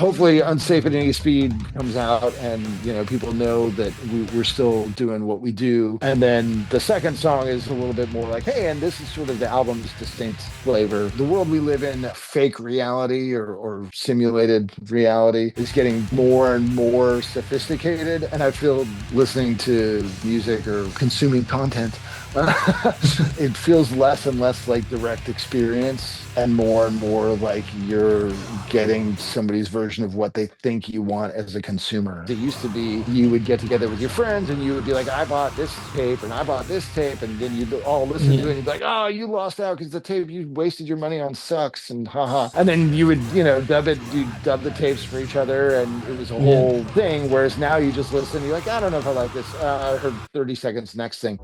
hopefully Unsafe at Any Speed comes out, and people know that we're still doing what we do. And then the second song is a little bit more like, hey, and this is sort of the album's distinct flavor. The world we live in, fake reality or simulated reality, is getting more and more sophisticated, and I feel listening to music or consuming content, it feels less and less like direct experience and more like you're getting somebody's version of what they think you want as a consumer. It used to be you would get together with your friends and you would be like, I bought this tape and I bought this tape, and then you'd all listen to it Yeah, and you'd be like, oh, you lost out because the tape you wasted your money on sucks and haha. And then you would, you dub the tapes for each other, and it was a yeah. whole thing. Whereas now you just listen, you're like, I don't know if I like this. I heard 30 seconds, next thing.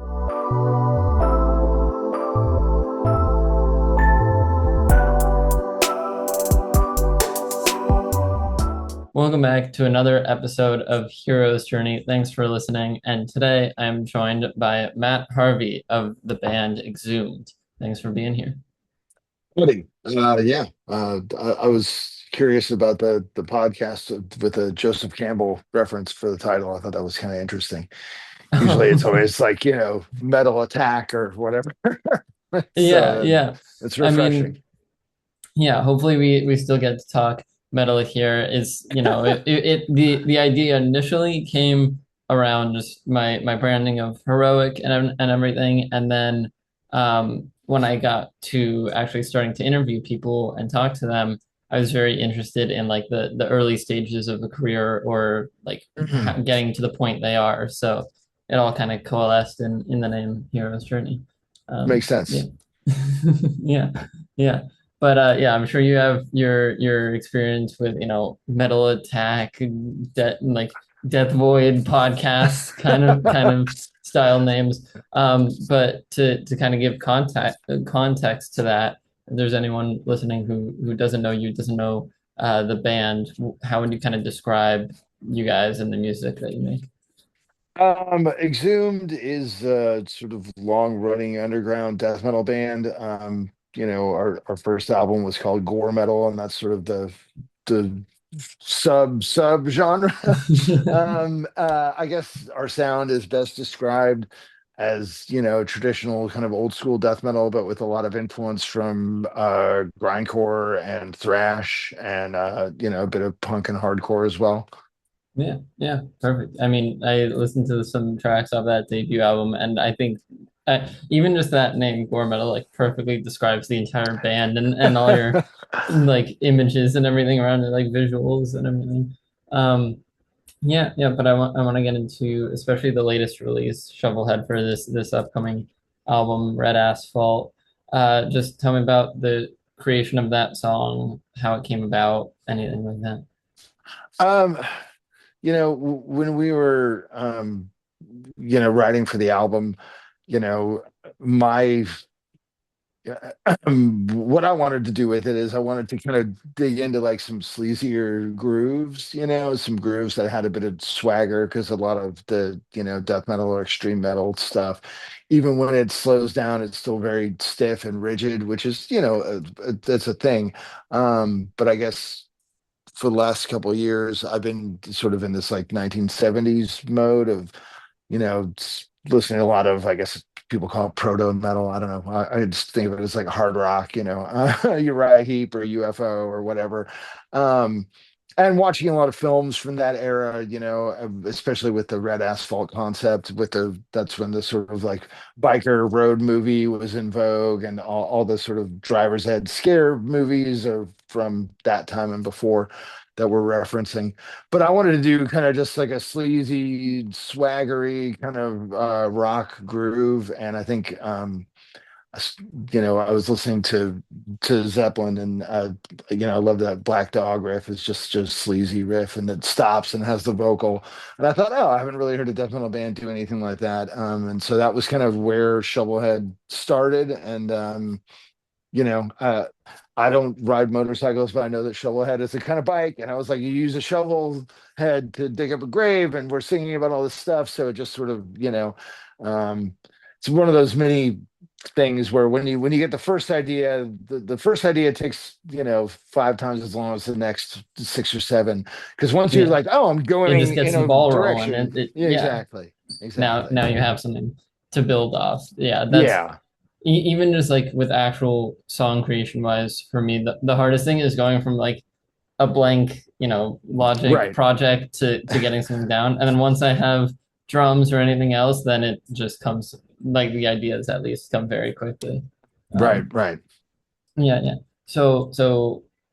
Welcome back to another episode of Hero's Journey. Thanks for listening. And today I'm joined by Matt Harvey of the band Exhumed. Thanks for being here. Buddy, yeah, I was curious about the podcast with the Joseph Campbell reference for the title. I thought that was kind of interesting. Usually, it's always like metal attack or whatever. Yeah, So yeah. it's I refreshing. mean, yeah, hopefully we still get to talk metal here. The idea initially came around just my branding of Heroic and everything. And then when I got to actually starting to interview people and talk to them, I was very interested in like the early stages of a career or like Mhm. getting to the point they are. So it all kind of coalesced in the name Hero's Journey. Makes Yeah. sense. Yeah. Yeah. But yeah, I'm sure you have your experience with, Metal Attack, like Death Void podcasts, kind of style names. But to kind of give context to that, if there's anyone listening who doesn't know you, doesn't know the band, how would you kind of describe you guys and the music that you make? Exhumed is a sort of long-running underground death metal band. Our first album was called Gore Metal, and that's sort of the sub genre. I guess our sound is best described as, traditional kind of old school death metal, but with a lot of influence from grindcore and thrash and a bit of punk and hardcore as well. Yeah, yeah, perfect. I mean, I listened to some tracks of that debut album, and I think even just that name, Gore Metal, like perfectly describes the entire band and all your like images and everything around it, like visuals and everything. Um, yeah, yeah, but I want to get into especially the latest release, Shovelhead, for this upcoming album, Red Asphalt. Just tell me about the creation of that song, how it came about, anything like that. Um, when we were writing for the album, you know, my what I wanted to do with it is I wanted to kind of dig into like some sleazier grooves, some grooves that had a bit of swagger, because a lot of the, death metal or extreme metal stuff, even when it slows down, it's still very stiff and rigid, which is, that's a thing. But I guess for the last couple of years, I've been sort of in this like 1970s mode of, listening to a lot of, I guess people call it proto metal. I don't know. I just think of it as like hard rock, Uriah Heep or UFO or whatever. Um, and watching a lot of films from that era, especially with the red asphalt concept, that's when the sort of like biker road movie was in vogue, and all the sort of driver's ed scare movies are from that time and before that we're referencing. But I wanted to do kind of just like a sleazy, swaggery kind of rock groove, and I think I was listening to Zeppelin, and I love that Black Dog riff. It's just sleazy riff, and it stops and has the vocal. And I thought, oh, I haven't really heard a death metal band do anything like that. And so that was kind of where Shovelhead started. And you know, uh, I don't ride motorcycles, but I know that Shovelhead is a kind of bike. And I was like, you use a shovel head to dig up a grave, and we're singing about all this stuff. So it just sort of, um, it's one of those many. things where when you get the first idea, the first idea takes, five times as long as the next six or seven. Because once you're Yeah. like, oh, I'm It just going gets in the a ball rolling. direction. Yeah, Yeah. exactly. Exactly. Now you have something to build off. Yeah, that's Yeah. even just like with actual song creation wise, for me, the hardest thing is going from like a blank, Logic Right. project to getting something down. And then once I have drums or anything else, then it just comes like the ideas at least come very quickly. Right. Um, Right. yeah, yeah. So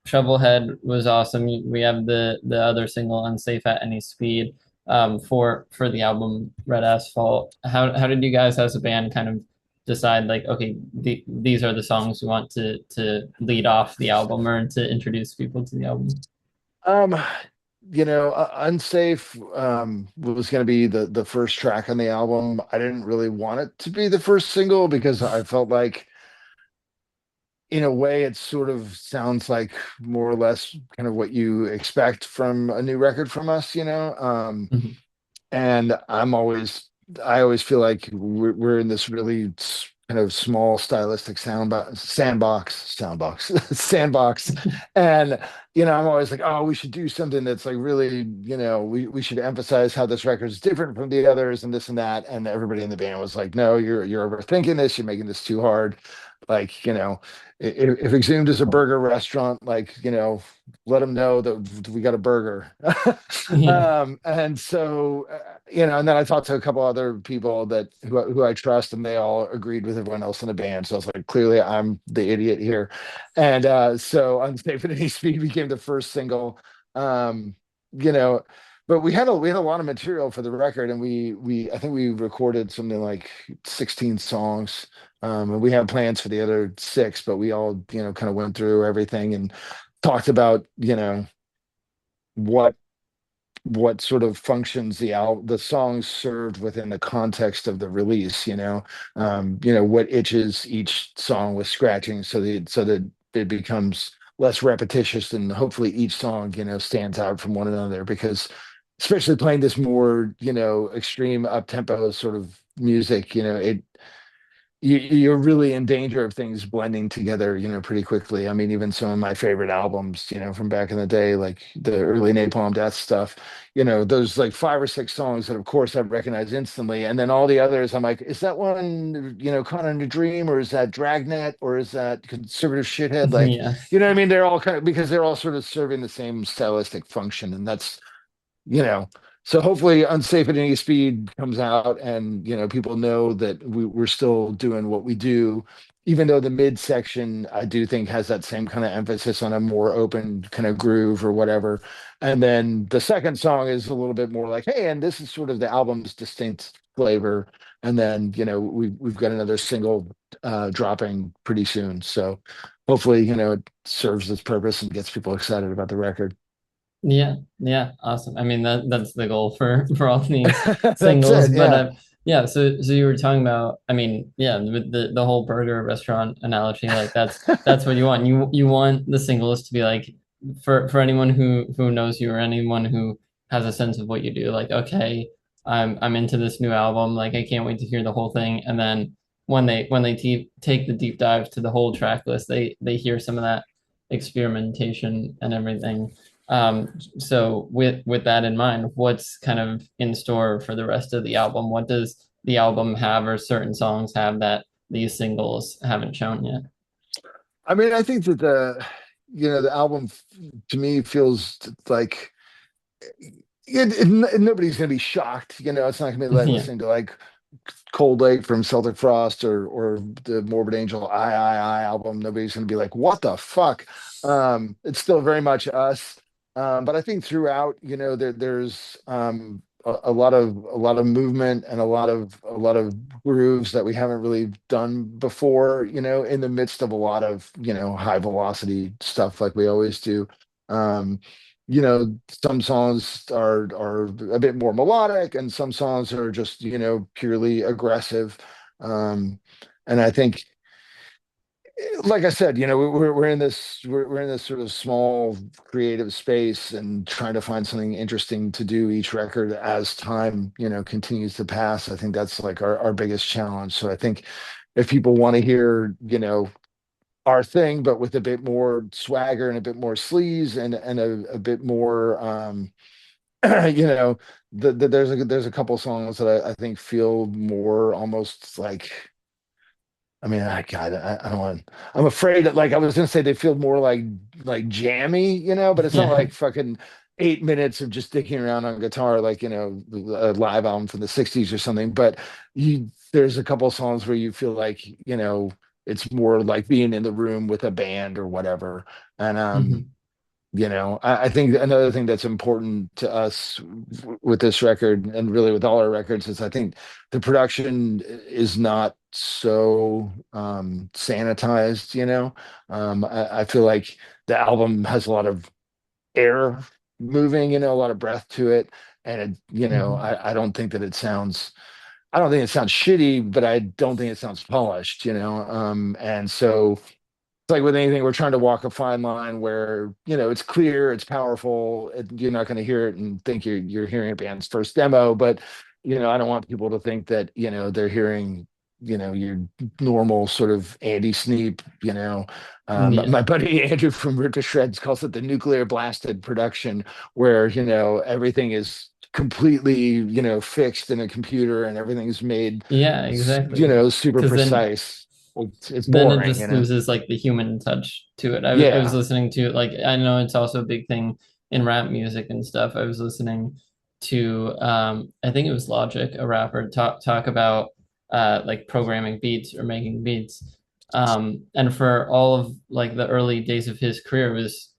Shovelhead was awesome. We have the other single, Unsafe at Any Speed, for the album Red Asphalt. How did you guys as a band kind of decide like, okay, these are the songs we want to lead off the album or to introduce people to the album? Um, Unsafe was going to be the first track on the album. I didn't really want it to be the first single because I felt like in a way it sort of sounds like more or less kind of what you expect from a new record from us, Mhm. and I always feel like we're in this really kind of small stylistic sandbox, and I'm always like, oh, we should do something that's like really, we should emphasize how this record is different from the others and this and that, and everybody in the band was like, no, you're overthinking this, you're making this too hard, like, if Exhumed is a burger restaurant, like, let them know that we got a burger. Yeah. And so, and then I talked to a couple other people who I trust, and they all agreed with everyone else in the band. So I was like, clearly I'm the idiot here. And so Unsafe at Any Speed became the first single. Um, you know, but we had a lot of material for the record, and we I think we recorded something like 16 songs. And we had plans for the other six, but we all, kind of went through everything and talked about, what sort of functions the songs served within the context of the release, what itches each song was scratching so that it becomes less repetitious and hopefully each song, stands out from one another because especially playing this more, extreme up tempo sort of music, you're really in danger of things blending together, pretty quickly. I mean, even some of my favorite albums, from back in the day, like the early Napalm Death stuff, those like five or six songs that, of course, I recognize instantly. And then all the others, I'm like, is that one, Caught in a Dream, or is that Dragnet, or is that Conservative Shithead? Like, Yeah. what I mean? They're all kind of, because they're all sort of serving the same stylistic function. And that's, you know so hopefully Unsafe at Any Speed comes out, and people know that we're still doing what we do, even though the mid section I do think has that same kind of emphasis on a more open kind of groove or whatever. And then the second song is a little bit more like, hey, and this is sort of the album's distinct flavor. And then we've got another single dropping pretty soon, so hopefully it serves its purpose and gets people excited about the record. Yeah, yeah, awesome. I mean that's the goal for all these That's singles. it. But Yeah. yeah, so you were talking about, I mean, yeah, with the whole burger restaurant analogy, like that's what you want. You want the singles to be like for anyone who knows you or anyone who has a sense of what you do, like, okay, I'm into this new album, like I can't wait to hear the whole thing. And then when they take the deep dive to the whole track list, they hear some of that experimentation and everything. So with that in mind, what's kind of in store for the rest of the album? What does the album have or certain songs have that these singles haven't shown yet? I mean, I think that the album to me feels like nobody's going to be shocked. It's not going to be like Yeah. listening to like Cold Lake from Celtic Frost or the Morbid Angel I album. Nobody's going to be like, what the fuck? It's still very much us. But I think throughout, there's a lot of movement and a lot of grooves that we haven't really done before, in the midst of a lot of, high velocity stuff like we always do. Um, some songs are a bit more melodic, and some songs are just, purely aggressive. Um, and I think, like I said, we're in this sort of small creative space and trying to find something interesting to do each record as time, continues to pass. I think that's like our biggest challenge. So I think, if people want to hear, our thing, but with a bit more swagger and a bit more sleaze and a bit more, you know, there's a couple songs that I think feel more almost like, I mean, God, I don't want. I'm afraid that, like, I was gonna say they feel more like jammy, but it's not Yeah. like fucking 8 minutes of just dicking around on guitar, like, a live album from the '60s or something. But there's a couple songs where you feel like, it's more like being in the room with a band or whatever. And Hmm. I think another thing that's important to us with this record and really with all our records is I think the production is not so sanitized, I feel like the album has a lot of air moving, a lot of breath to it. And Hmm. I don't think that I don't think it sounds shitty, but I don't think it sounds polished, and so it's like with anything, we're trying to walk a fine line where, it's clear, it's powerful. You're not going to hear it and think you're hearing a band's first demo, but I don't want people to think that, they're hearing, your normal sort of Andy Sneap, Yeah. my buddy Andrew from Rip to Shreds calls it the nuclear blasted production, where, everything is completely, fixed in a computer and everything's made, Yeah, exactly. super Because precise. It's then it boring, just loses like the human touch to it. I was Yeah, listening to like I know it's also a big thing in rap music and stuff. I was listening to I think it was Logic, a rapper, talk about like programming beats or making beats. And for all of like the early days of his career it was,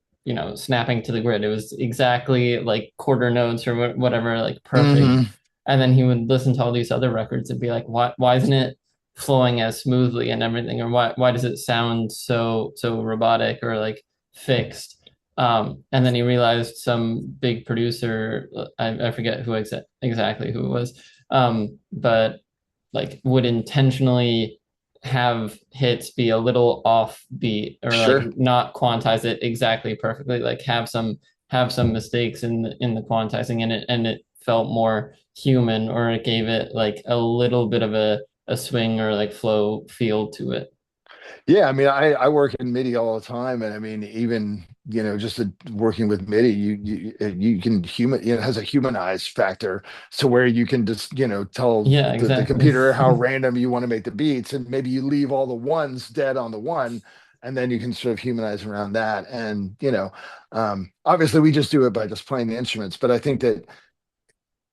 snapping to the grid. It was exactly like quarter notes or whatever, like perfect. hmm And then he would listen to all these other records and be like, why isn't it flowing as smoothly and everything, or why does it sound so robotic or like fixed? And then he realized some big producer, I forget who exactly who it was, but like would intentionally have hits be a little offbeat or like Sure. not quantize it exactly perfectly, like have some mistakes in the quantizing, and it felt more human, or it gave it like a little bit of a swing or like flow feel to it. Yeah, I mean, I work in MIDI all the time, and I mean, even just working with MIDI, you can it has a humanized factor, to where you can just tell Yeah, the exactly. computer how random you want to make the beats, and maybe you leave all the ones dead on the one, and then you can sort of humanize around that. And obviously, we just do it by just playing the instruments, but I think that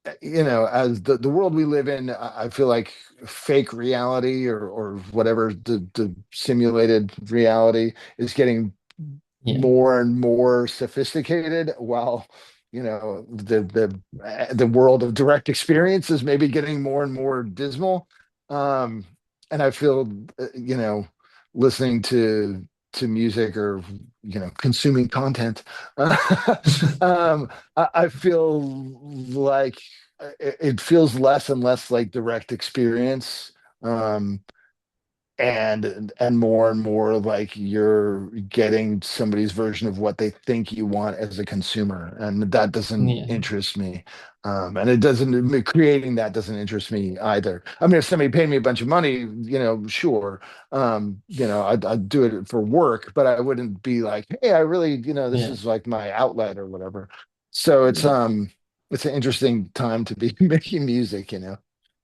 as the world we live in, I feel like fake reality or whatever the simulated reality is getting Yeah. more and more sophisticated, while the world of direct experience is maybe getting more and more dismal. Um, and I feel, listening to music or consuming content, I feel like it feels less and less like direct experience. Um, and more and more like you're getting somebody's version of what they think you want as a consumer, and that doesn't Yeah. interest me. And it doesn't creating that doesn't interest me either. I mean, if somebody paid me a bunch of money, sure, I'd do it for work, but I wouldn't be like, hey, I really, this Yeah. is like my outlet or whatever. So Yeah. it's an interesting time to be making music.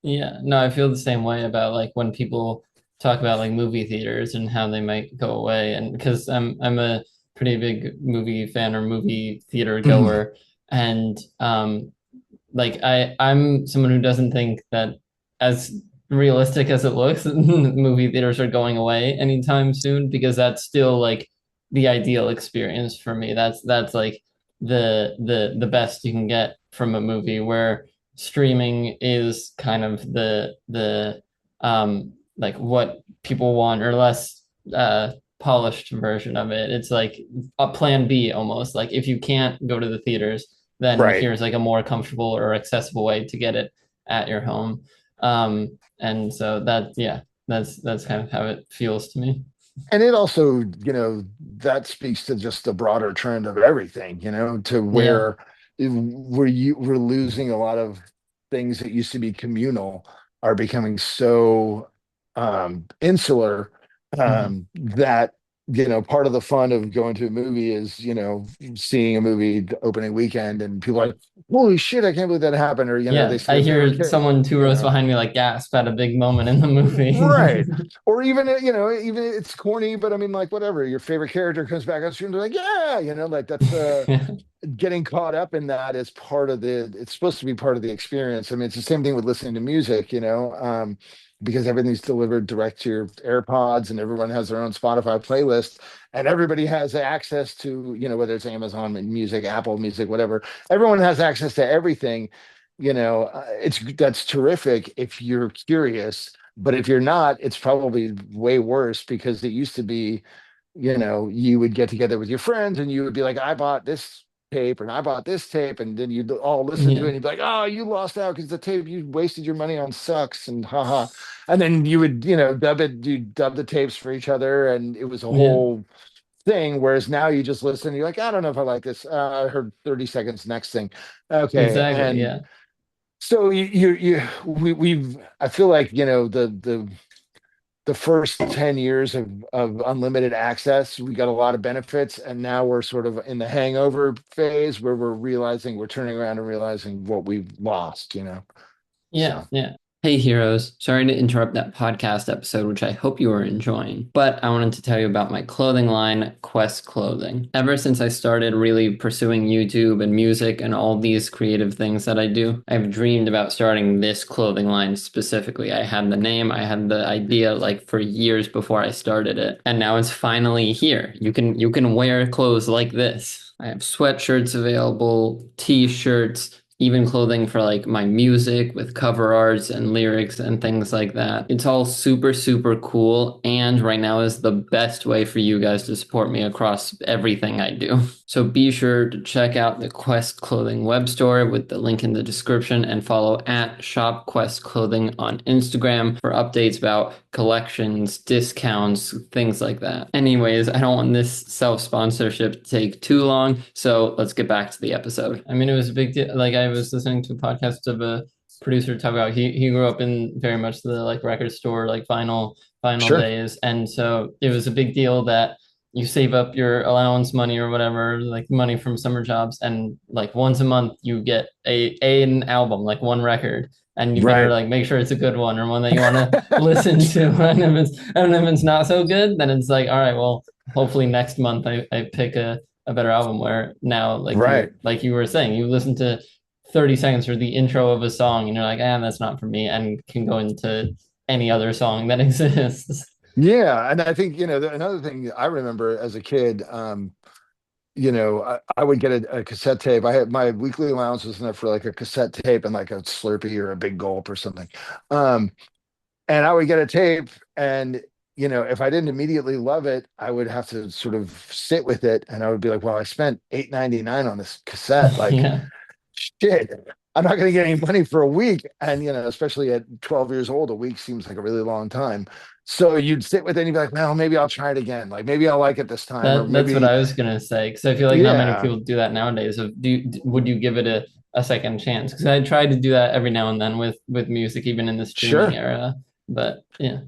Yeah. No, I feel the same way about like when people talk about like movie theaters and how they might go away. And because I'm a pretty big movie fan or movie theater Mhm. goer. And like I'm someone who doesn't think that, as realistic as it looks, movie theaters are going away anytime soon, because that's still like the ideal experience for me. That's like the best you can get from a movie, where streaming is kind of the like what people want, or less polished version of it. It's like a plan B almost. Like if you can't go to the theaters, then Right. here's like a more comfortable or accessible way to get it at your home. And so that, yeah, that's kind of how it feels to me. And it also, that speaks to just the broader trend of everything, to Yeah. we're losing a lot of things that used to be communal are becoming so insular, Hmm. that part of the fun of going to a movie is seeing a movie the opening weekend, and people are like, holy shit, I can't believe that happened, or they Yeah, see I their favorite hear character, someone two you rows know. behind me like gasp at a big moment in the movie. Right. Or even, even it's corny, but I mean, like, whatever, your favorite character comes back on screen, they're like, yeah, like that's getting caught up in that is part of it's supposed to be part of the experience. I mean, it's the same thing with listening to music, because everything's delivered direct to your AirPods and everyone has their own Spotify playlist and everybody has access to, whether it's Amazon Music, Apple Music, whatever, everyone has access to everything. It's that's terrific if you're curious, but if you're not, it's probably way worse because it used to be, you would get together with your friends and you would be like, I bought this tape and I bought this tape, and then you'd all listen to it Yeah, and you'd be like, oh, you lost out because the tape you wasted your money on sucks and haha. And then you would, you dub the tapes for each other and it was a yeah, whole thing. Whereas now you just listen and you're like, I don't know if I like this. I heard 30 seconds, next thing. Okay. exactly. And Yeah, so we've, I feel like, the first 10 years of unlimited access, we got a lot of benefits. And now we're sort of in the hangover phase where we're turning around and realizing what we've lost. yeah, So, yeah. Hey, heroes. Sorry to interrupt that podcast episode, which I hope you are enjoying. But I wanted to tell you about my clothing line, Quest Clothing. Ever since I started really pursuing YouTube and music and all these creative things that I do, I've dreamed about starting this clothing line specifically. I had the name, I had the idea like for years before I started it, and now it's finally here. You can wear clothes like this. I have sweatshirts available, t-shirts, even clothing for like my music with cover arts and lyrics and things like that. It's all super, super cool. And right now is the best way for you guys to support me across everything I do. So be sure to check out the Quest Clothing web store with the link in the description and follow at Shop Quest Clothing on Instagram for updates about collections, discounts, things like that. Anyways, I don't want this self-sponsorship to take too long, so let's get back to the episode. I mean, it was a big deal. Like I was listening to a podcast of a producer talk about he grew up in very much the like record store, like vinyl sure. days. And so it was a big deal that you save up your allowance money or whatever, like money from summer jobs, and like once a month you get an album, like one record, and you better Right. like make sure it's a good one or one that you want to listen to. And if it's not so good, then it's like, all right, well, hopefully next month I pick a better album. Where now, Right. like you were saying, you listen to 30 seconds or the intro of a song and you're like, ah, that's not for me, and can go into any other song that exists. Yeah. And I think, another thing I remember as a kid, I would get a cassette tape. I had my weekly allowance was enough for like a cassette tape and like a Slurpee or a Big Gulp or something. Um, and I would get a tape, and if I didn't immediately love it, I would have to sort of sit with it, and I would be like, well, I spent 8.99 on this cassette. Like, Yeah. shit, I'm not going to get any money for a week. And, especially at 12 years old, a week seems like a really long time. So you'd sit with it and you'd be like, well, maybe I'll try it again. Like, maybe I'll like it this time. Or That's what maybe, I was gonna say, because I feel like not many yeah, people do that nowadays. So would you give it a second chance? Because I try to do that every now and then with music, even in the streaming sure. era. But yeah.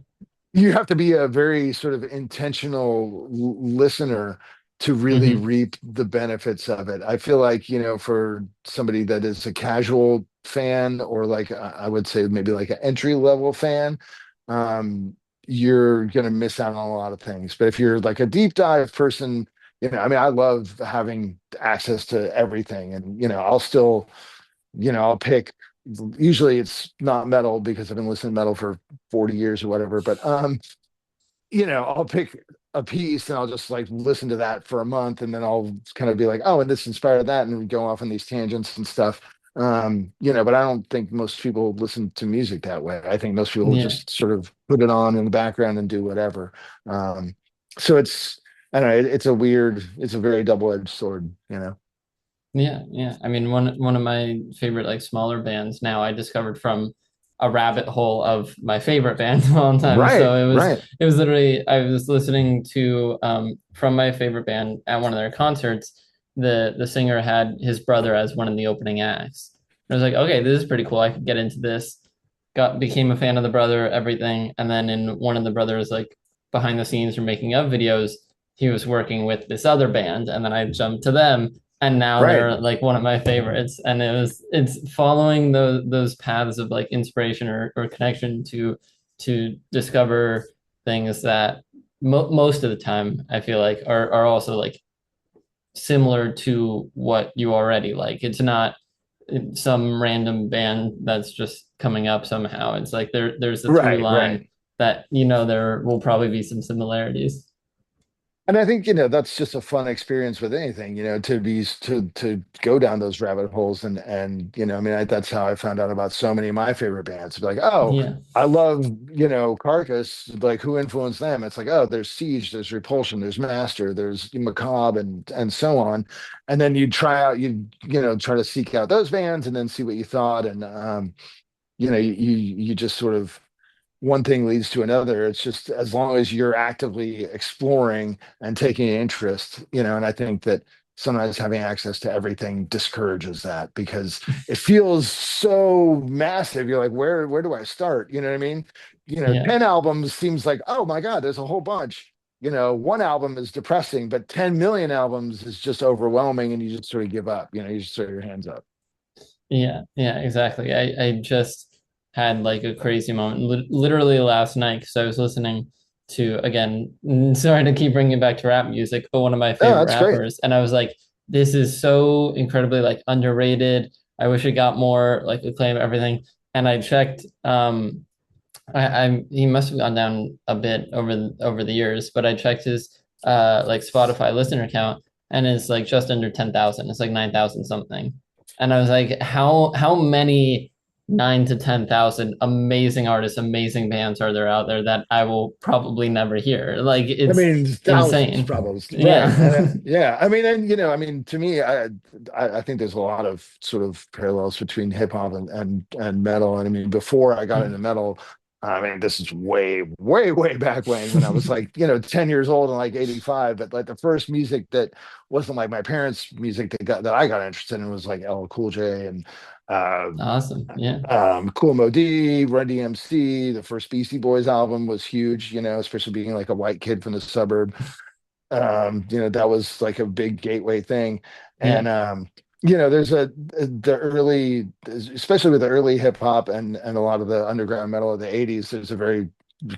You have to be a very sort of intentional listener to really Hmm. reap the benefits of it. I feel like, for somebody that is a casual fan or like I would say maybe like an entry level fan, you're going to miss out on a lot of things. But if you're like a deep dive person, I mean, I love having access to everything, and, I'll pick, usually it's not metal because I've been listening to metal for 40 years or whatever, but I'll pick a piece and I'll just like listen to that for a month, and then I'll kind of be like, oh, and this inspired that, and we go off on these tangents and stuff. But I don't think most people listen to music that way. I think most people Yeah. just sort of put it on in the background and do whatever. Um, so I don't know, it's a very double-edged sword. Yeah, yeah. I mean, one of my favorite like smaller bands now I discovered from a rabbit hole of my favorite band of all time. Right, So right. it was literally I was listening to from my favorite band at one of their concerts. The singer had his brother as one of the opening acts. I was like, okay, this is pretty cool. I could get into this. got became a fan of the brother, everything. And then in one of the brothers like behind the scenes or making of videos, he was working with this other band, and then I jumped to them, and now Right. they're like one of my favorites. And it's following those paths of like inspiration or connection to discover things that most of the time I feel like are also like similar to what you already like. It's not some random band that's just coming up somehow. It's like there's a through Right, line right. that you know there will probably be some similarities. And I think, that's just a fun experience with anything, to go down those rabbit holes I mean, that's how I found out about so many of my favorite bands. Be like, oh, Yeah. I love, Carcass. Like, who influenced them? It's like, oh, there's Siege, there's Repulsion, there's Master, there's Macabre, and so on. And then you try out, try to seek out those bands and then see what you thought. And you just sort of one thing leads to another. It's just as long as you're actively exploring and taking an interest, and I think that sometimes having access to everything discourages that because it feels so massive. You're like, where do I start? You know what I mean? Yeah. 10 albums seems like, oh my God, there's a whole bunch. One album is depressing, but 10 million albums is just overwhelming and you just sort of give up. You just throw your hands up. Yeah, yeah, exactly. I just had like a crazy moment literally last night because I was listening to, again, sorry to keep bringing it back to rap music, but one of my Oh, favorite that's great. rappers, and I was like, this is so incredibly like underrated. I wish it got more like acclaim, everything. And I checked, he must have gone down a bit over the years, but I checked his like Spotify listener count, and it's like just under 10,000. It's like 9,000 something. And I was like, how many 9 to 10,000 amazing artists, amazing bands are there out there that I will probably never hear? Like I it's mean, thousands insane. probably, right? Yeah. Yeah. I mean, and I mean, to me, I think there's a lot of sort of parallels between hip hop and metal. And I mean, before I got into metal, I mean, this is way, way, way back when I was like, 10 years old and like 85. But like the first music that wasn't like my parents' music that I got interested in was like LL Cool J and uh, Awesome. Yeah. Cool MOD, Run DMC. The first Beastie Boys album was huge, especially being like a white kid from the suburb. That was like a big gateway thing. Yeah. And there's the early, especially with the early hip hop and a lot of the underground metal of the 80s, there's a very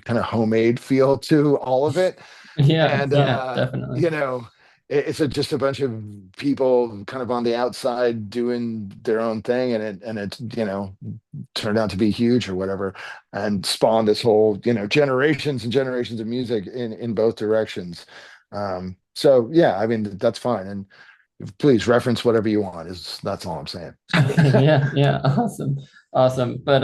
kind of homemade feel to all of it. Yeah. And Yeah, definitely. it's just a bunch of people kind of on the outside doing their own thing, and it turned out to be huge or whatever, and spawned this whole generations and generations of music in both directions. So yeah, I mean that's fine, and please reference whatever you want. Is That's all I'm saying. Yeah, yeah, awesome, awesome. But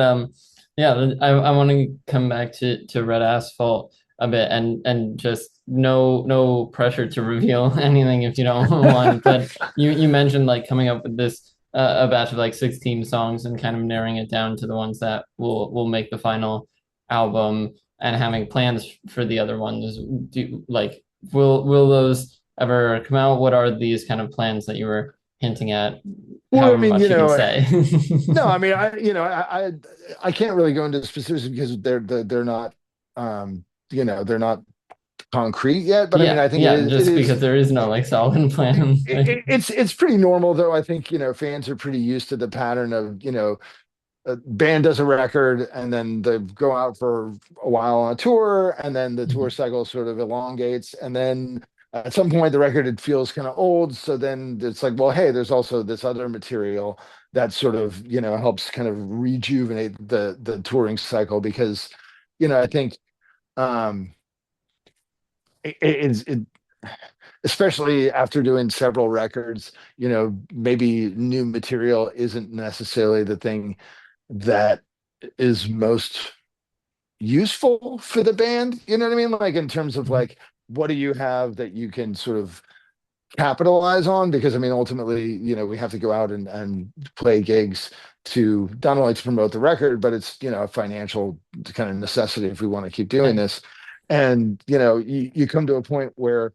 yeah, I want to come back to Red Asphalt a bit, and just no pressure to reveal anything if you don't want. But you mentioned like coming up with this a batch of like 16 songs and kind of narrowing it down to the ones that will make the final album, and having plans for the other ones. Do like will those ever come out? What are these kind of plans that you were hinting at? Well, I However mean, much you can say. no, I mean, I can't really go into specifics because they're not, they're not concrete yet. But I mean, Yeah, I think yeah, it just is because there is no like solid plan. it's pretty normal though. I think fans are pretty used to the pattern of a band does a record and then they go out for a while on a tour and then the tour cycle sort of elongates and then at some point the record it feels kind of old, so then it's like, well, hey, there's also this other material that sort of helps kind of rejuvenate the touring cycle because I think um it especially after doing several records, maybe new material isn't necessarily the thing that is most useful for the band. You know what I mean? Like in terms of like, what do you have that you can sort of capitalize on? Because I mean, ultimately, we have to go out and play gigs to not only to promote the record, but it's a financial kind of necessity if we want to keep doing Yeah, this. And you come to a point where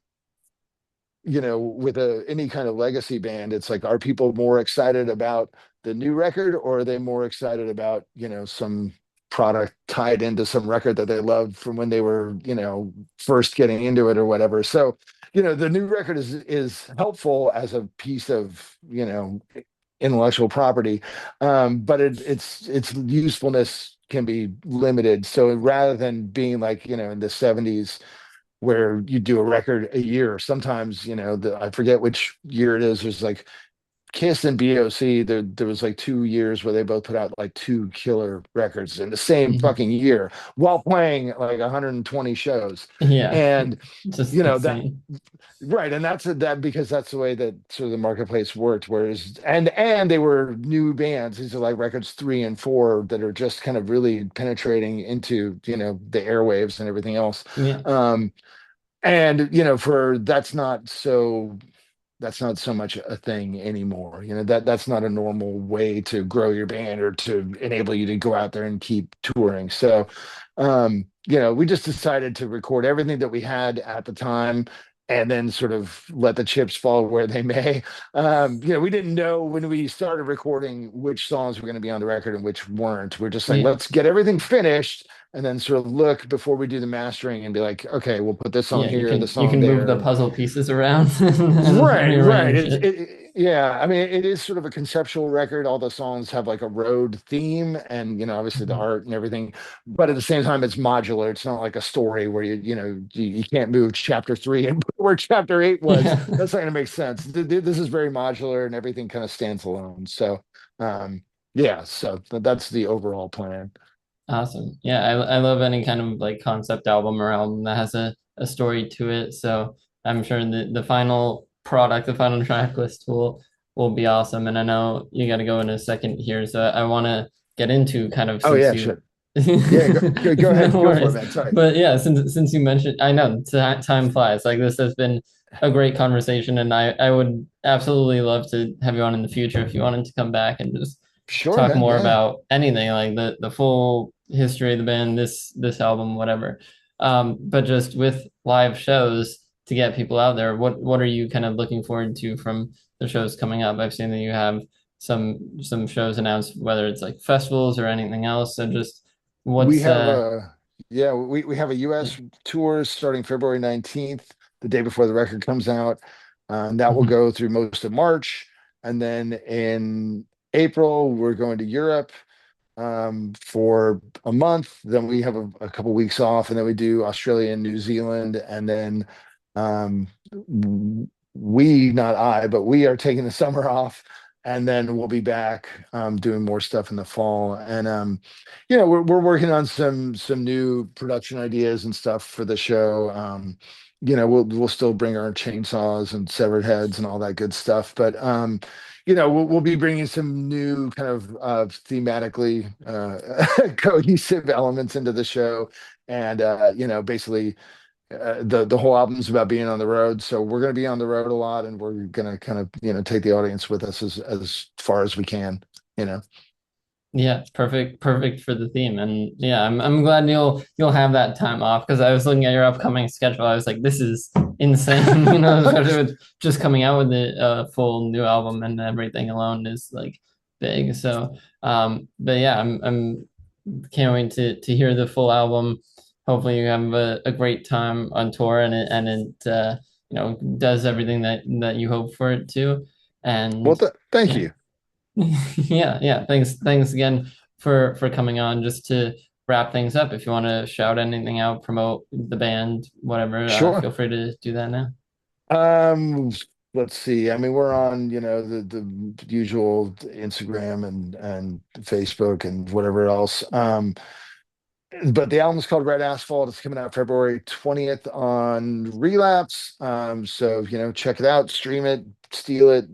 with any kind of legacy band, it's like, are people more excited about the new record or are they more excited about, some product tied into some record that they loved from when they were, first getting into it or whatever. So, the new record is helpful as a piece of, intellectual property, but its usefulness can be limited. So rather than being like, in the 70s where you do a record a year, sometimes, I forget which year it is, there's like Kiss and BOC, there was like 2 years where they both put out like two killer records in the same Mhm. fucking year while playing like 120 shows. Yeah, And just that insane. right, and that because that's the way that sort of the marketplace worked. Whereas and they were new bands. These are like records 3 and 4 that are just kind of really penetrating into the airwaves and everything else. Yeah, Um, and for that's not so much a thing anymore. That's not a normal way to grow your band or to enable you to go out there and keep touring. So, we just decided to record everything that we had at the time and then sort of let the chips fall where they may. We didn't know when we started recording which songs were going to be on the record and which weren't. We're just like, yeah, let's get everything finished and then sort of look before we do the mastering and be like, okay, we'll put this song yeah. here, the You song can move the there. puzzle pieces around and Right, right. rearrange it. Yeah. I mean, it is sort of a conceptual record. All the songs have like a road theme, and obviously the Mhm. art and everything. But at the same time, it's modular. It's not like a story where you can't move chapter 3 and where chapter 8 was. Yeah, That's not going to make sense. This is very modular, and everything kind of stands alone. So, yeah. So that's the overall plan. awesome. Yeah, I love any kind of like concept album or album that has a story to it. So I'm sure the final product, the final track list will be awesome. And I know you got to go in a second here, so I want to get into kind of Oh since yeah, you. sure. Yeah, go No ahead, go for it, worries. man. Sorry. But yeah, since you mentioned, I know time flies. Like this has been a great conversation, and I would absolutely love to have you on in the future if you wanted to come back and just Sure, talk man. more Yeah. about anything, like the full history of the band, this album, whatever. But just with live shows to get people out there, what are you kind of looking forward to from the shows coming up? I've seen that you have some shows announced, whether it's like festivals or anything else. So just We what's have a yeah, we have a yeah. US tour starting February 19th, the day before the record comes out. That will Mhm. go through most of March. And then in April, we're going to Europe for a month. Then we have a couple weeks off, and then we do Australia and New Zealand. And then um, not I, but we are taking the summer off. And then we'll be back doing more stuff in the fall. And we're working on some new production ideas and stuff for the show. We'll still bring our chainsaws and severed heads and all that good stuff, but we'll be bringing some new kind of thematically cohesive elements into the show, and basically the whole album's about being on the road. So we're going to be on the road a lot, and we're going to kind of take the audience with us as far as we can. You know. Yeah, perfect for the theme. And yeah, I'm glad you'll have that time off because I was looking at your upcoming schedule. I was like, this is insane, especially with just coming out with the full new album and everything alone is like big. So but yeah, I'm can't wait to hear the full album. Hopefully you have a great time on tour and it does everything that you hope for it to. Well, And thank yeah. you. Yeah. Thanks again for coming on. Just to wrap things up, if you want to shout anything out, promote the band, whatever, Sure. feel free to do that now. Um, let's see. I mean, we're on, the usual Instagram and Facebook and whatever else. But the album's called Red Asphalt. It's coming out February 20th on Relapse. So, check it out, stream it, steal it,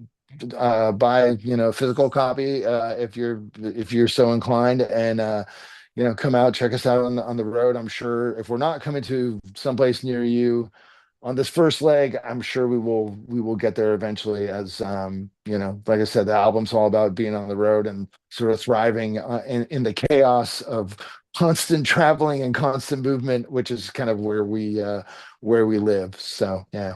buy, a physical copy if you're so inclined, and come out, check us out on the road. I'm sure if we're not coming to someplace near you on this first leg, I'm sure we will get there eventually. As like I said, the album's all about being on the road and sort of thriving in the chaos of constant traveling and constant movement, which is kind of where we live. So yeah.